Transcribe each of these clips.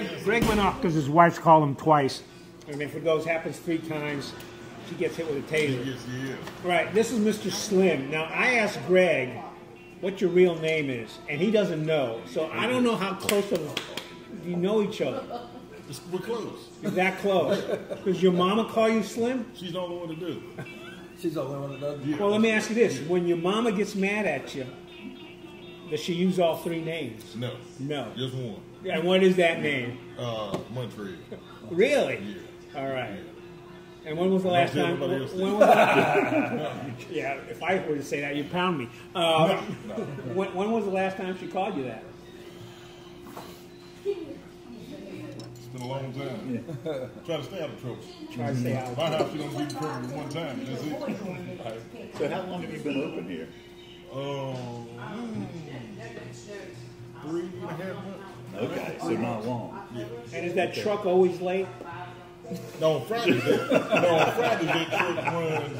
Greg went off because his wife's called him twice. And if it happens 3 times, she gets hit with a taser. Yes, yeah. Right, this is Mr. Slim. Now, I asked Greg what your real name is, and he doesn't know. So I don't know how close of you know each other. We're close. You're that close. Does your mama call you Slim? She's the only one to do. She's the only one that does. Yeah. Well, let me ask you this. When your mama gets mad at you, does she use all 3 names? No. No. Just one. And what is that name? Montreal. Really? Yeah. All right. And when was the last time? When was yeah, if I were to say that, you'd pound me. No. When was the last time she called you that? It's been a long time. Try to stay out of trouble. Try to stay out of My house, you don't get in trouble one time. That's it. So how long have you been open here? 3.5 months. Okay, so not long. Yeah. And is that truck always late? No, on Fridays that truck runs.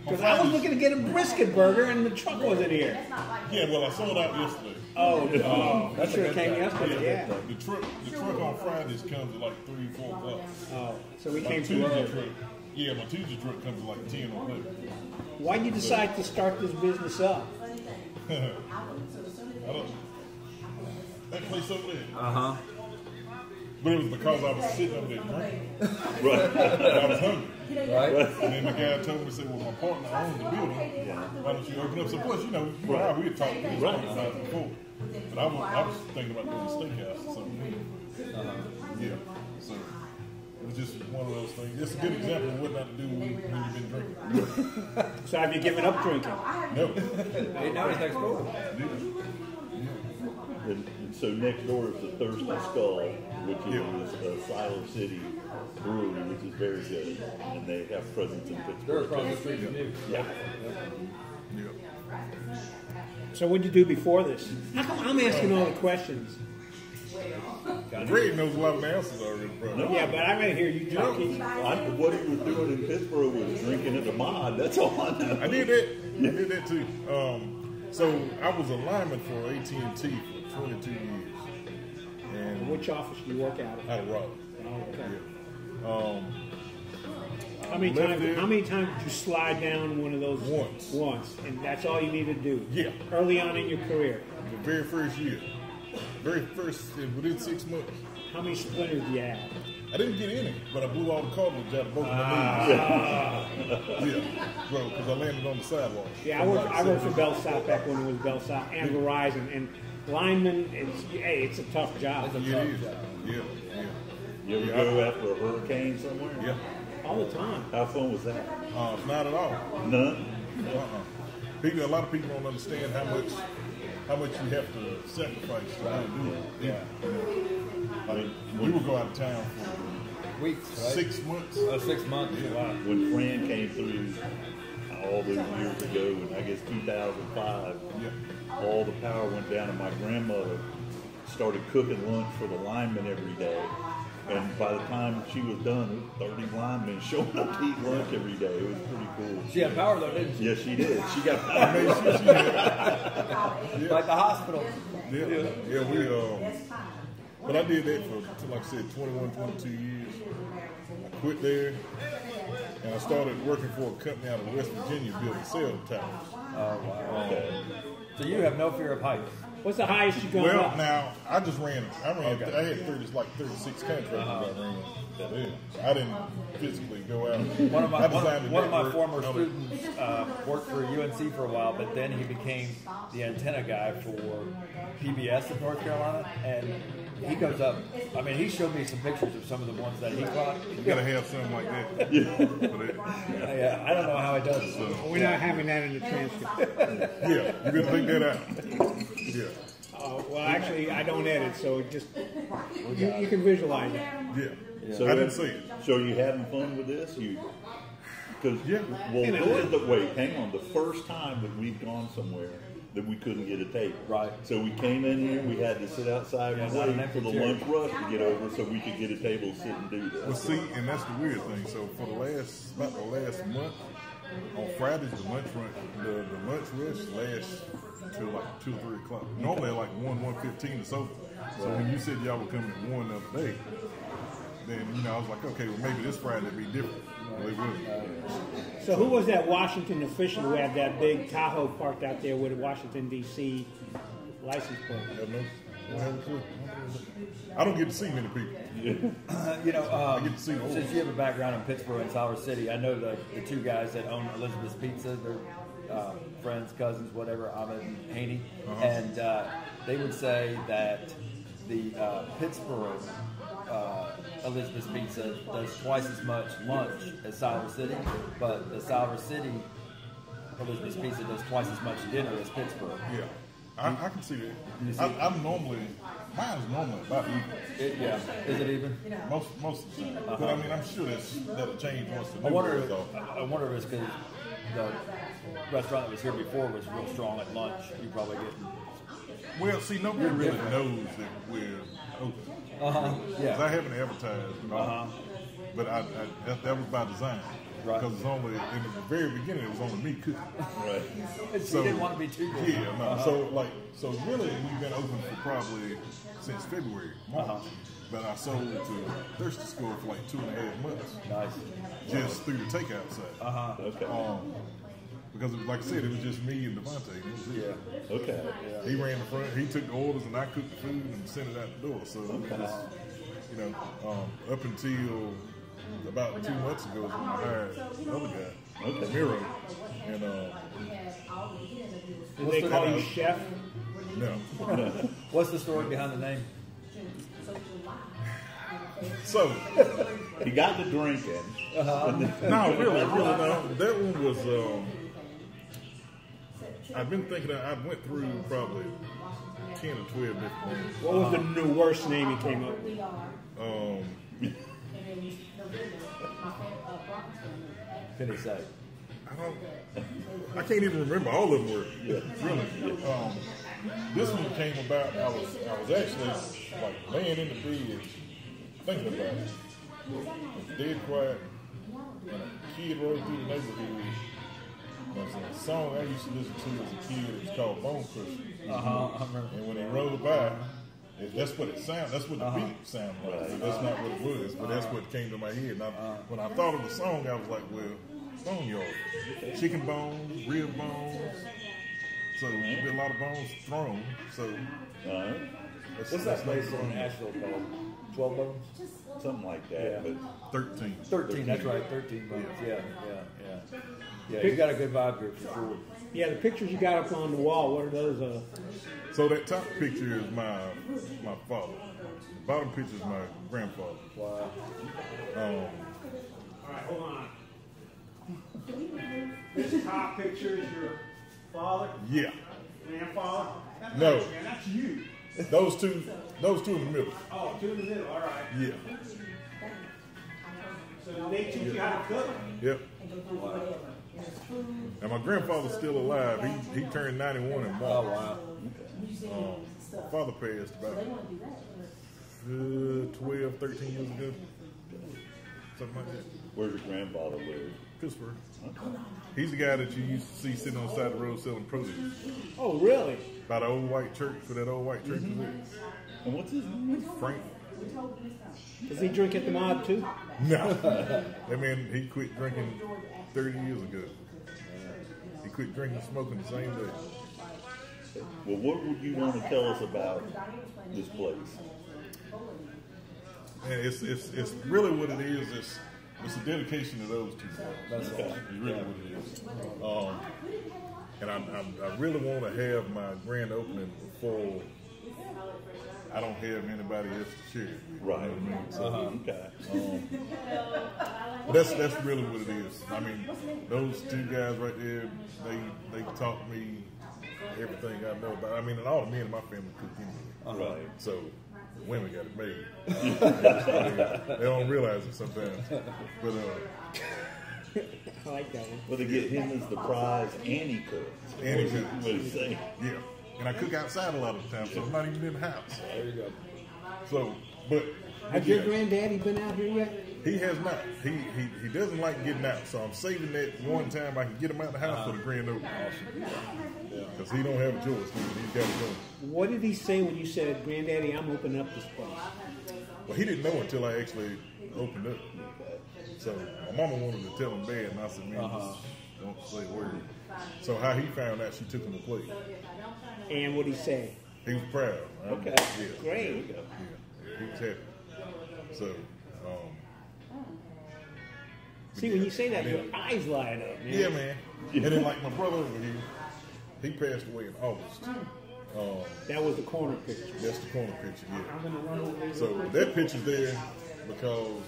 Because I was looking to get a brisket burger and the truck wasn't here. Yeah, well, I sold out yesterday. Oh, that should have came yesterday, yeah. The truck on Fridays comes at like 3, 4 o'clock. Oh, so we My came too Tuesday early. truck, yeah, my Tuesday truck comes at like 10 or 11. Why did you decide to start this business up? That place over there. Uh-huh. But it was because I was sitting up there drinking. Right. And I was hungry. Right? And then the guy told me, said, well, my partner owns the building. Why don't you open up? So, plus, you know, we had talked about it before. But I was thinking about doing a steakhouse or something. Yeah. So, it was just one of those things. It's a good example of what not to do when you've been drinking. So have you given up drinking? No. Hey, now he's next door. And so next door is the Thirsty Skull, which is a Siler City brewery, which is very good. And they have presence in They're Pittsboro. across the street from you. Yeah. Yeah. So what did you do before this? How come I'm asking all the questions? Greg knows a lot of the answers already, bro. No. Yeah, but I gotta hear you talking. What he was doing in Pittsboro was drinking at the mod. That's all I know. I did that. I did that too. So I was a lineman for AT&T for 22 years. And Which office do you work out of? out of Raleigh. Oh, okay. How many times did you slide down one of those? Once. And that's all you need to do? Yeah. Early on in your career? The very first year. Within 6 months. How many splinters do you have? I didn't get any, but I blew all the cartilage out of both of my knees. Yeah. Bro, because I landed on the sidewalk. Yeah, I worked for Bell South back when it was Bell South and Verizon. And lineman, it's a tough job. Yeah, it is. Yeah. You ever go after a hurricane somewhere? Yeah. All the time. How fun was that? Not at all. None? A lot of people don't understand how much you have to sacrifice to do it. Yeah. Like, we would go out of town for Weeks, right? 6 months. 6 months. Yeah. Wow. When Fran came through all those years ago, in I guess 2005, all the power went down, and my grandmother started cooking lunch for the linemen every day. And by the time she was done, 30 linemen showing up to eat lunch every day. It was pretty cool. She had power though, didn't she? Yes, she did. She got power. I mean, she had, Like the hospital. but I did that for, like I said, 21, 22 years. I quit there, and I started working for a company out of West Virginia building cell towers. Oh, wow. So you have no fear of heights. What's the highest you gone Well, up? now, I just ran, I had 36 contractors I ran. Yeah. I didn't physically go out. One of my former network. students worked for UNC for a while, but then he became the antenna guy for PBS in North Carolina, and he goes up. I mean, he showed me some pictures of some of the ones that he caught. You gotta have something like that. Yeah, I don't know how he does it. So. We're not having that in the transcript. Yeah, you better think that out. Yeah. Well, actually, I don't edit, so it just you can visualize it. Yeah. So, I didn't see it. So are you having fun with this? Well, wait, hang on. The first time that we've gone somewhere that we couldn't get a tape. Right. So we came in here, we had to sit outside and wait for the lunch rush to get over so we could get a table to sit and do this. Well, see, and that's the weird thing. So for about the last month, on Fridays, the lunch rush lasts till like 2 or 3 o'clock. Normally at like 1:15 it's over. So when you said y'all were coming at 1 the other day, then I was like, okay, well maybe this Friday would be different. Well, it wasn't. So who was that Washington official who had that big Tahoe parked out there with a Washington D.C. license plate? I have no clue. I don't get to see many people. I get to see the since you have a background in Pittsboro and Siler City, I know the two guys that own Elizabeth's Pizza. They're friends, cousins, whatever, Ahmed and Haney. And they would say that the Pittsboro Elizabeth's Pizza does twice as much lunch as Siler City, but the Siler City Elizabeth's Pizza does twice as much dinner as Pittsboro. Yeah, I can see that. I'm normally, mine is normally about even. Is it even? Most of the time. But I mean, I'm sure that'll change once the I new wonder year's off. if it's because the restaurant that was here before was real strong at lunch. You probably get. Well, see, nobody really knows that we're open. Yeah. I haven't advertised, but that was by design. Right. Because it's only, in the very beginning, it was only me cooking. Right. So you didn't want to be too good. Yeah, no. So really, we've been open for probably since February, March. But I sold it to Thirsty School for like 2.5 months. Nice. Just through the takeout side. Okay. Because, like I said, it was just me and Devontae. And it was it. Yeah. Okay. He ran the front. He took the orders, and I cooked the food and sent it out the door. So it was just, up until about 2 months ago, when I hired another guy, Miro, and Did they call you chef? no. What's the story behind the name? So He got the drinking. no, really, no. That one was. I've been thinking. I went through probably 10 or 12 different names. What was the worst name you came up with? Can he say? I can't even remember all of them were. Really. This one came about. I was actually like laying in the bed thinking about it. It was dead quiet, and a kid rode through the neighborhood. There's a song I used to listen to as a kid. It was called Bone Crusher. I remember. And when he rode by, that's what it sounded. That's what the beat sounded like. So that's not what it was, but that's what came to my head. And when I thought of the song, I was like, well, Boneyard, chicken bones, rib bones. So there'd be a lot of bones thrown. So What's that place in Nashville called? 12 Bones? Something like that. Yeah. But 13. 13, that's right, 13 Bones. Yeah, you got a good vibe here for sure. Yeah, the pictures you got up on the wall, what are those? So that top picture is my father. The bottom picture is my grandfather. Wow. All right, hold on. This top picture is your father? Yeah. Grandfather? That's No. nice, man. That's you. Those two in the middle. Oh, two in the middle. All right. Yeah. So they teach you how to cook? Yep. And my grandfather's still alive. He turned 91 in March. Oh, wow. My father passed about 12, 13 years ago. Something like that. where's your grandfather live? Pittsboro. He's the guy that you used to see sitting on the side of the road selling produce. Oh, really? By the old white church, where that old white church was at. And what's his name? Frank. Does he drink at the mob too? No. That man, he quit drinking 30 years ago. He quit drinking and smoking the same day. Well, what would you want to tell us about this place? And it's really what it is. It's a dedication to those two guys. That's It's really what it is. And I really want to have my grand opening before I don't have anybody else to share it with. Right. You know what I mean? So, Okay. but that's really what it is. I mean, those two guys right there, they taught me everything I know about. I mean, and all the men in my family cook anyway. Right. So the women got it made. They don't realize it sometimes. But I like that one. Well, they get him as the prize, and he cooks. And he cooks. What he's saying. yeah, and I cook outside a lot of the time, so I'm not even in the house. There you go. So, but Has your granddaddy been out here yet? He has not. He doesn't like getting out, so I'm saving that one time I can get him out of the house for the grand opening. Because he don't have a choice. He's got to go. What did he say when you said, "Granddaddy, I'm opening up this place"? Well, he didn't know until I actually opened up. So my mama wanted to tell him bad, and I said, "Man, don't say a word." So how he found out, she took him to play. And what did he say? He was proud. Okay, great. Yeah, he was happy. So. See, when you say that, your eyes light up, man. Yeah, man. And then, like, my brother over here, he passed away in August. That was the corner picture. That's the corner picture, yeah. I'm going to run over there. So that picture's there because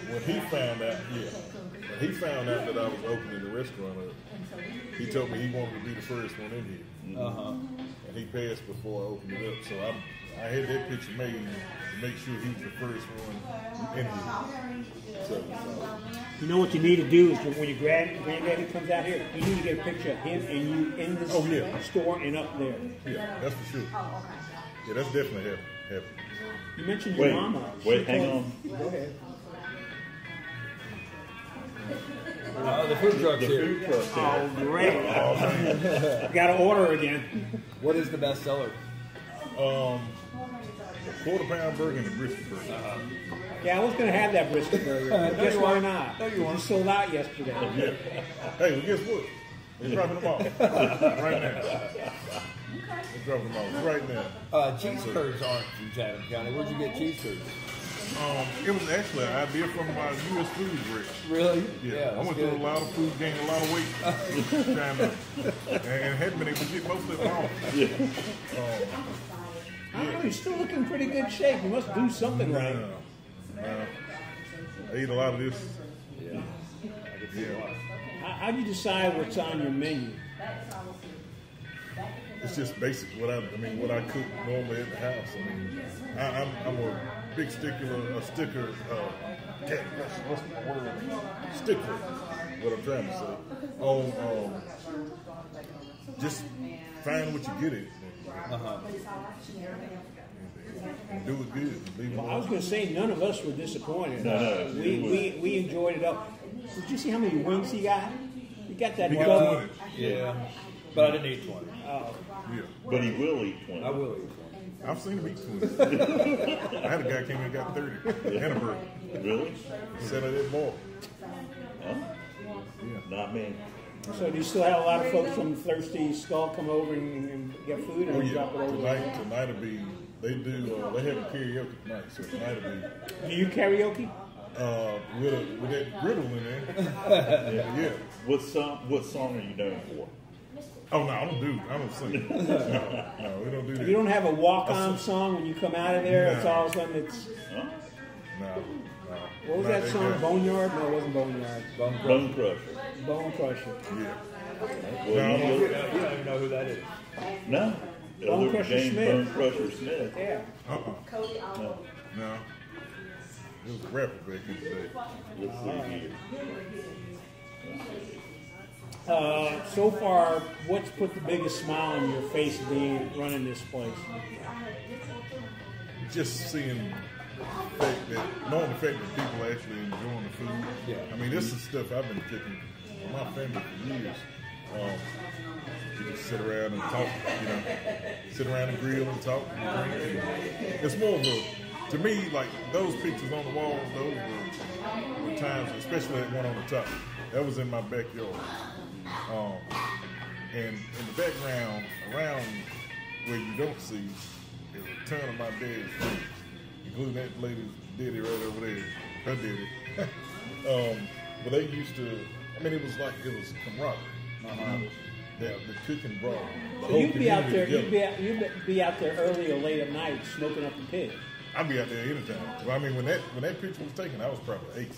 when he found out, that I was opening the restaurant up, he told me he wanted to be the first one in here. And he passed before I opened it up. So I had that picture made to make sure he was the first one in here. So, you know what you need to do is when your granddaddy comes out here, you need to get a picture of him and you in this store and up there. Yeah, that's for sure. Yeah, that's definitely happening. You mentioned your mama. Wait, hang on. Go ahead. The food truck's here. Food truck's Oh, great. Got to order again. What is the best seller? Quarter pound burger and a brisket burger. Yeah, I was going to have that brisket burger. But guess why not? No, you You sold out yesterday. Yeah. Hey, well, guess what? We're dropping them off right now. We're dropping them off right now. Cheese curds aren't from Chatham County. Where'd you get cheese curds? It was actually an idea from my U.S. Food Rich. Really? Yeah, I went through a lot of food, gained a lot of weight, trying to, and hadn't been able to get most of it off. I don't know, you're still looking in pretty good shape. You must do something right. I eat a lot of this. Yeah. How do you decide what's on your menu? It's just basic. What I cook normally at the house. I mean, I'm a big sticker. What's the word? Sticker. What I'm trying to say. On just find what you get it. And do it good. Well, I was going to say none of us were disappointed. No, we enjoyed it up. Did you see how many wings he got? He got that He got double. 20. Yeah. But I didn't eat 20. Yeah. But he will eat 20. I will eat 20. I've seen him eat 20. I had a guy came in and got 30. And a burger. Really? Said I did more. Huh? Yeah. Not me. So do you still have a lot of folks from Thirsty Skull come over and get food and Oh yeah. drop it over? Tonight will be. They have a karaoke tonight, so tonight will be. Do you karaoke? With that griddle in there. Yeah. What song are you known for? Oh no, I don't sing. No, we don't do that. You don't have a walk-on song when you come out of there? No. It's all of a sudden it's... Huh? No. What was Not that song? guy. Boneyard? No, it wasn't Boneyard. Bone Crusher. Bone Crusher. Yeah. Well, No, You don't even know who that is. no. Bone Other Crusher James Smith. Bone Crusher Smith. Yeah. No. No. It was a rapper back in the day. Let's see here. So far, what's put the biggest smile on your face being running this place? Just seeing knowing the fact that people are actually enjoying the food. Yeah. I mean, this is stuff I've been cooking for my family for years. You just sit around and talk, sit around and grill and talk and drink. And it's more of to me, like those pictures on the walls, those were times, especially that one on the top. That was in my backyard. And in the background, around where you don't see, is a ton of my dad's friends, including that lady Diddy right over there, her Diddy. But they used to, it was camaraderie. The cooking brought the So whole you'd be out there. community You'd be out there early or late at night smoking up the pig. I'd be out there anytime. Well, when that picture was taken, I was probably 8.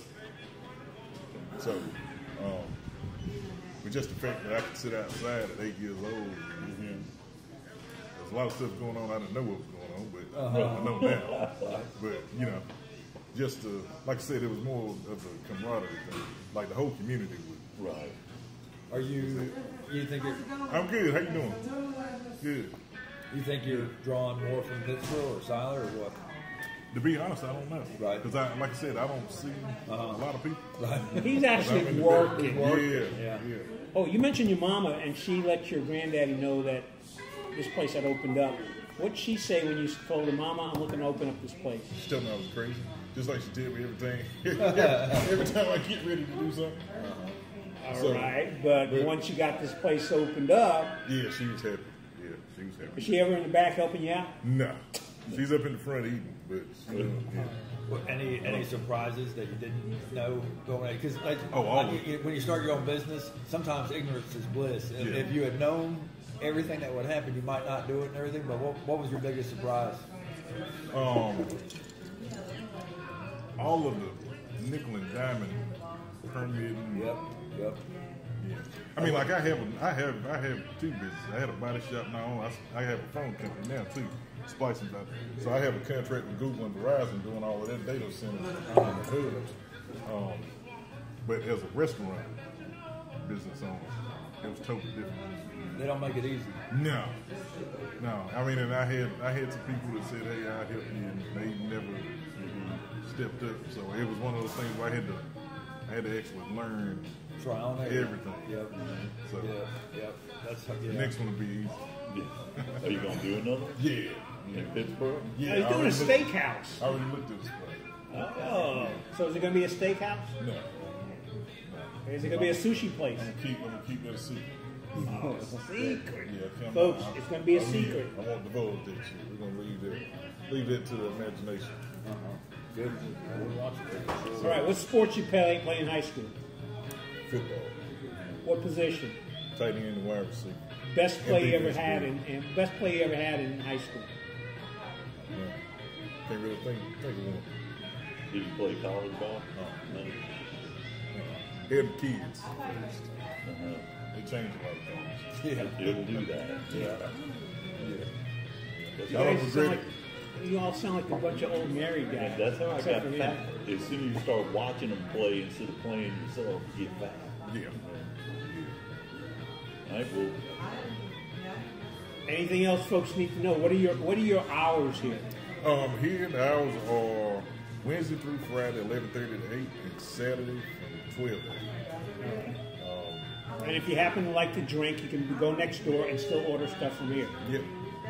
So, with just the fact that I could sit outside at 8 years old, there's a lot of stuff going on I didn't know what was going on, but I know now. But just like I said, it was more of a camaraderie thing. Like the whole community would. Right. Are you think I'm good. How you doing? Good. you think you're drawing more from Pittsboro or Siler or what? To be honest, I don't know. Right. Because like I said, I don't see a lot of people. Right. He's actually working. Yeah. Oh, you mentioned your mama, and she let your granddaddy know that this place had opened up. What'd she say when you told her, Mama, I'm looking to open up this place? She told me I was crazy. Just like she did me everything. Every time I get ready to do something. All right, but once you got this place opened up... Yeah, she was happy. Yeah, she was happy. Is she ever in the back helping you out? No. She's up in the front eating, but she yeah. Well, any surprises that you didn't know going on? Because when you start your own business, sometimes ignorance is bliss. If you had known everything that would happen, you might not do it and everything. But what was your biggest surprise? All of the nickel and diamond permitting. Yep. Yeah. I mean, like I have two businesses. I had a body shop now. I have a phone company now too, splicing out there. So I have a contract with Google and Verizon doing all of that data center on the hubs. But as a restaurant business owner, it was totally different. They don't make it easy. No. I mean, and I had some people that said, "Hey, I'll help you," and they never stepped up. So it was one of those things where I had to actually learn. Try on everything. Yep. So That's the next one will be easy. Yeah. Are you gonna do another? Yeah. In Pittsboro? Yeah. He's doing a steakhouse. I already looked at this place. Oh. So is it going to be a steakhouse? No. Is it going to be a sushi place? I'm gonna keep that a secret. Oh, it's a secret. Yeah, folks, it's going to be a secret. I won't divulge that shit. We're gonna leave that to the imagination. good. We'll watch it. All right, what sports you play in high school? Football. What position? Tight end and wide receiver. Best play you ever had in high school? Yeah. Can't really think of one. Did you play college ball? No. Had kids first. They changed a lot of things. Yeah, it'll do that. Yeah. You all sound like a bunch of old married guys. And that's how I Except got for fat. him. As soon as you start watching them play instead of playing yourself, you get fat. Yeah. All right, well, Anything else folks need to know? What are your hours here? Here the hours are Wednesday through Friday, 11:30 to 8, and Saturday from 12 to 8. And if you happen to like to drink, you can go next door and still order stuff from here. Yep.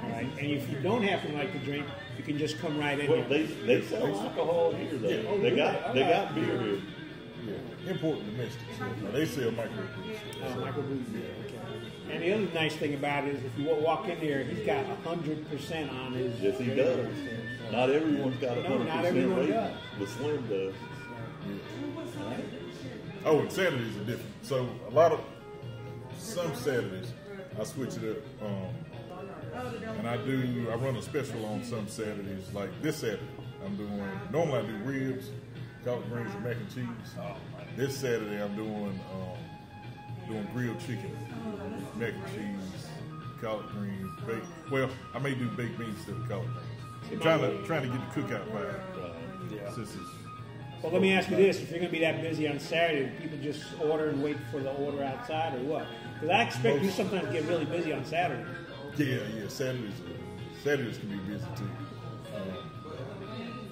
All right. And if you don't happen to like to drink, you can just come right in. well here. they sell alcohol here though. Yeah. Oh, They got beer here. Yeah. Import and domestic. So they sell microbrews. Microbrews. Okay. And the other nice thing about it is if you walk in there, he's got 100% on his. Yes, he does. Not everyone's got a 100% not everyone rate, does. but Slim does. Oh, and Saturdays are different. So some Saturdays I switch it up. And I run a special on some Saturdays. Like this Saturday, normally I do ribs, collard greens, and mac and cheese. This Saturday I'm doing grilled chicken, mac and cheese, collard greens, baked. Well, I may do baked beans instead of collard greens. I'm trying to get the cookout vibe. Well, let me ask you this: if you're going to be that busy on Saturday, do people just order and wait for the order outside, or what? Because I expect you sometimes get really busy on Saturdays. Yeah. Saturdays can be busy too.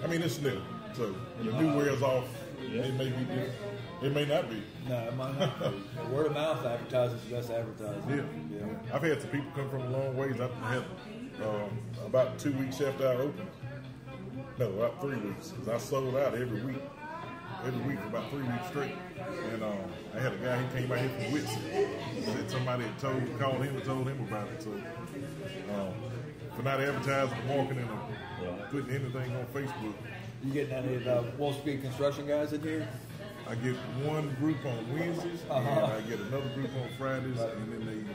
I mean, it's new, so when the new wears off, it may be different. It may not be. No, it might not be. Word of mouth advertising is best advertising. Yeah. I've had some people come from a long ways. I had about 2 weeks after I opened. No, about 3 weeks, because I sold out every week for about 3 weeks straight. And I had a guy, he came out here from Whitson. Said somebody had called him and told him about it. So for not advertising or marketing or putting anything on Facebook. You getting any of the Wolf Speed construction guys in here? I get one group on Wednesdays, and I get another group on Fridays, and then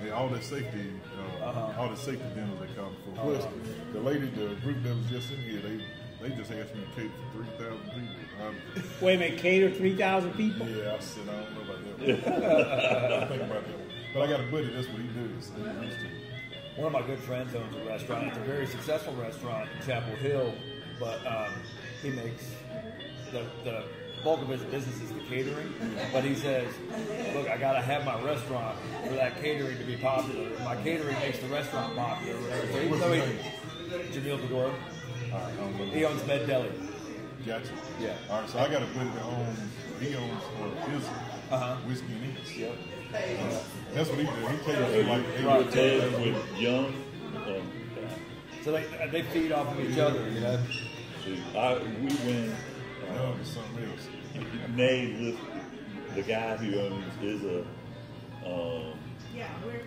they all that safety dinners they call it for. Plus, the group that was just in here, they just asked me to cater for 3,000 people. Wait a minute, cater 3,000 people? Yeah, I said I don't know about that one. I think about that one. But I got a buddy, that's what he does. One of my good friends owns a restaurant. It's a very successful restaurant in Chapel Hill, but he makes the bulk of his business is the catering. But he says, look, I got to have my restaurant for that catering to be popular. My catering makes the restaurant popular. So even though Jamil Fedora. He owns Med Deli. Gotcha. Yeah. All right, so I got a buddy that owns, he owns his whiskey and eats. Yep. That's what he did. He caters like Right. Ted with Young. So they feed off of each other, you know. We went. Young is something else. Nay, the guy who owns is a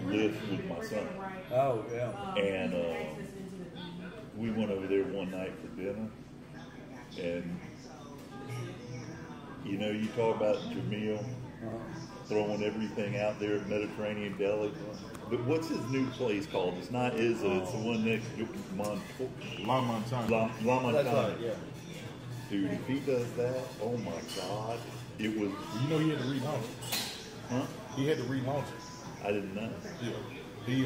lives with my son. Oh yeah. And we went over there one night for dinner, and you know, you talk about Jamil throwing everything out there at Mediterranean Deli. But what's his new place called? It's not Izza, it's the one next to La Montana. La Montana. That's right. Yeah. Dude, if he does that, oh my God, it was. You know he had to relaunch it. Huh? He had to relaunch it. I didn't know. Yeah. He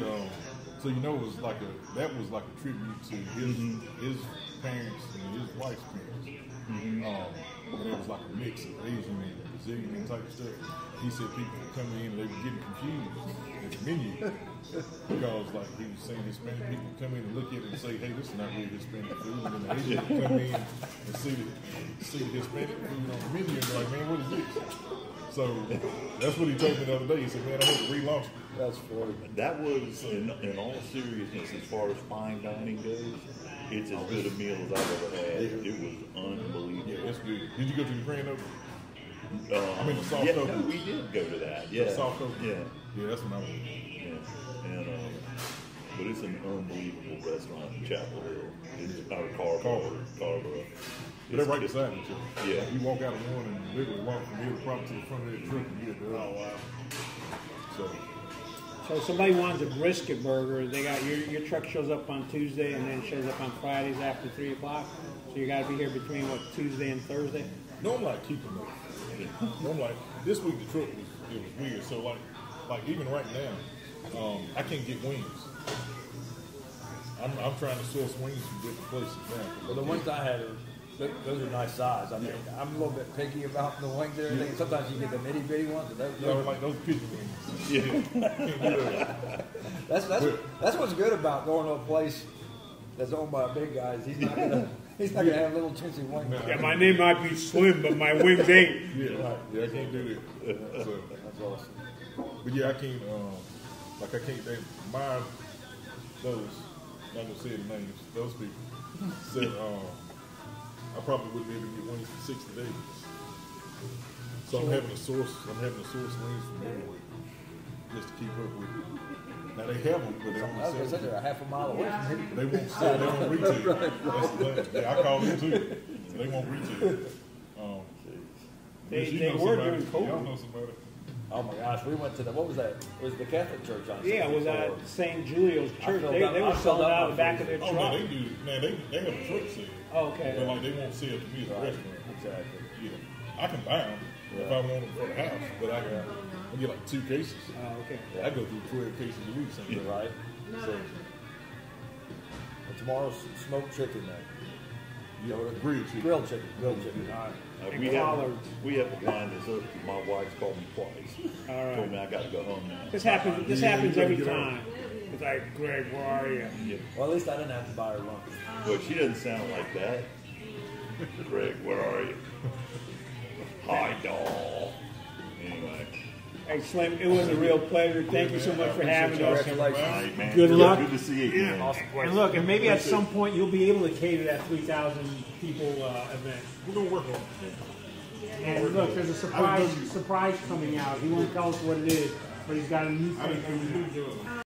so you know it was like that was like a tribute to his parents and his wife's parents. And it was like a mix of Asian and Brazilian type stuff. He said people would come in and they were getting confused at the menu because like he was saying Hispanic people would come in and look at it and say, hey, this is not really Hispanic food, and then the Asian would come in and see the Hispanic food on the menu and be like, man, what is this? So that's what he told me the other day. He said, man, I had to relaunch it. That's funny. That was, in all seriousness, as far as fine dining goes, it's as good a meal as I've ever had. It was unbelievable. Yeah, it's good. Did you go to the Grand Oak? I mean the soft yeah, oak. no, we did go to that. Yeah, The soft oak. Yeah, Yeah, that's when I went. yeah. And but it's an unbelievable restaurant in Chapel Hill. It's Carver. But they're right beside each other. Yeah. You walk out of one and literally walk from here probably to the front of that truck and you're there. Oh wow. So if somebody wants a brisket burger, they got your truck shows up on Tuesday and then shows up on Fridays after 3 o'clock. So you got to be here between Tuesday and Thursday. No, I'm like keeping it. No, I'm like this week the truck was weird. So like even right now, I can't get wings. I'm trying to source wings from different places now. Well, the ones I had those are nice size. I mean, I'm a little bit picky about the wings and everything. Sometimes you get the itty bitty ones. Those like those pigeon wings. Yeah. That's what's good about going to a place that's owned by a big guy. He's not gonna have little chintzy wings. Yeah, my name might be Slim, but my wings ain't. Yeah, right. Yeah, I can't do that. So, That's awesome. but yeah, I can't. Those. Not gonna say the names. Those people said I probably wouldn't be able to get wings for 60 days. So I'm having to source wings from everywhere just to keep up with it. Now they have them, but they I only was gonna say sell they're a half a mile away from here. They won't sell. They won't retail. That's the thing. Yeah, I called them too. They won't retail. They you know were somebody. during COVID. Y'all know somebody. Oh my gosh, we went to what was that? It was the Catholic church on Yeah, it was at St. Julio's Church. They were I selling filled out up the back of their Oh truck. no, they do. Man, they have a truck sale. Oh, okay. But like they won't sell to me as a restaurant. Exactly. Yeah, I can buy them if I want them for the house, but I get like 2 cases. Oh, okay. I go through 12 cases a week sometimes. Right. So tomorrow's smoked chicken then. Yeah, grilled chicken. Grilled chicken. All right. We have to line this up because my wife's called me twice. All right. Told me I got to go home now. This happens. This happens you every gotta get time. It's like, Greg, where are you? Yeah. Well, at least I didn't have to buy her lunch. Well, she doesn't sound like that. Greg, where are you? Hi, doll. Anyway. Hey, Slim, it was a real pleasure. Thank you so much for having us. Congratulations. All right, man. Good luck. Good to see you again. Awesome place. And look, and maybe at some point you'll be able to cater that 3,000 people event. We're gonna work on it. And look, there's a surprise coming out. He won't tell us what it is, but he's got a new thing.